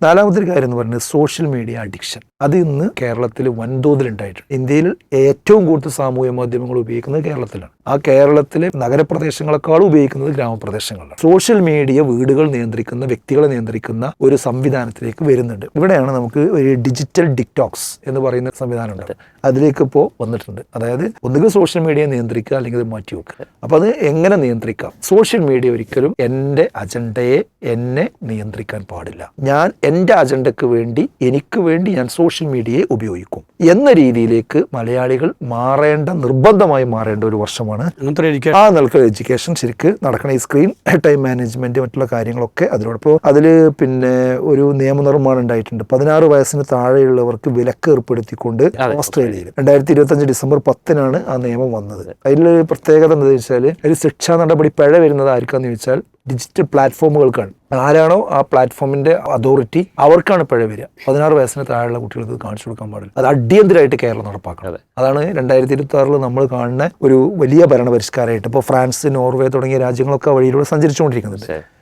നാലാമത്തെ കാര്യം എന്ന് പറയുന്നത് സോഷ്യൽ മീഡിയ അഡിക്ഷൻ. അത് ഇന്ന് കേരളത്തിൽ വൻതോതിലുണ്ടായിട്ടുണ്ട്. ഇന്ത്യയിൽ ഏറ്റവും കൂടുതൽ സാമൂഹ്യ മാധ്യമങ്ങൾ ഉപയോഗിക്കുന്നത് കേരളത്തിലാണ്. ആ കേരളത്തിലെ നഗരപ്രദേശങ്ങളെക്കാളും ഉപയോഗിക്കുന്നത് ഗ്രാമപ്രദേശങ്ങളിലാണ്. സോഷ്യൽ മീഡിയ വീടുകൾ നിയന്ത്രിക്കുന്ന, വ്യക്തികളെ നിയന്ത്രിക്കുന്ന ഒരു സംവിധാനത്തിലേക്ക് വരുന്നുണ്ട്. ഇവിടെയാണ് നമുക്ക് ഒരു ഡിജിറ്റൽ ഡിറ്റോക്സ് എന്ന് പറയുന്ന സംവിധാനമുണ്ട്. അതിലേക്ക് ഇപ്പോൾ വന്നിട്ടുണ്ട്. അതായത് ഒന്നുകിൽ സോഷ്യൽ മീഡിയ നിയന്ത്രിക്കുക, അല്ലെങ്കിൽ അത് മാറ്റി വെക്കുക. അപ്പോൾ അത് എങ്ങനെ നിയന്ത്രിക്കാം? സോഷ്യൽ മീഡിയ ഒരിക്കലും എൻ്റെ അജണ്ടയെ എന്നെ നിയന്ത്രിക്കാൻ പാടില്ല. ഞാൻ എൻ്റെ അജണ്ടയ്ക്ക് വേണ്ടി, എനിക്ക് വേണ്ടി ഞാൻ സോഷ്യൽ മീഡിയയെ ഉപയോഗിക്കും എന്ന രീതിയിലേക്ക് മലയാളികൾ നിർബന്ധമായി മാറേണ്ട ഒരു വർഷമാണ് ആ നിലക്ക് എഡ്യൂക്കേഷൻ ശരിക്ക് നടക്കണം. ഈ സ്ക്രീൻ ടൈം മാനേജ്മെന്റ്, മറ്റുള്ള കാര്യങ്ങളൊക്കെ അതിനോടൊപ്പം അതിൽ പിന്നെ ഒരു നിയമനിർമ്മാണം ഉണ്ടായിട്ടുണ്ട്. 16 വയസ്സിന് താഴെയുള്ളവർക്ക് വിലക്ക് ഏർപ്പെടുത്തിക്കൊണ്ട് ഓസ്ട്രേലിയയിൽ 2025 ഡിസംബർ 10 ആ നിയമം വന്നത്. അതിൽ പ്രത്യേകത എന്താണെന്ന് വെച്ചാൽ അതിൽ ശിക്ഷാ നടപടി പിഴ വരുന്നത് ആർക്കാന്ന് ചോദിച്ചാൽ ഡിജിറ്റൽ പ്ലാറ്റ്ഫോമുകൾക്കാണ്. ആരാണോ ആ പ്ലാറ്റ്ഫോമിന്റെ അതോറിറ്റി അവർക്കാണ് പിഴ വരിക. 16 വയസ്സിന് താഴെയുള്ള കുട്ടികൾക്ക് കാണിച്ചു കൊടുക്കാൻ പാടില്ല. അത് അടിയന്തരമായിട്ട് കേരളം നടപ്പാക്കണം. അതാണ് 2026 നമ്മൾ കാണുന്ന ഒരു വലിയ ഭരണപരിഷ്കാരമായിട്ട്. ഇപ്പോൾ ഫ്രാൻസ്, നോർവേ തുടങ്ങിയ രാജ്യങ്ങളൊക്കെ വഴിയിലൂടെ സഞ്ചരിച്ചുകൊണ്ടിരിക്കുന്നുണ്ട്.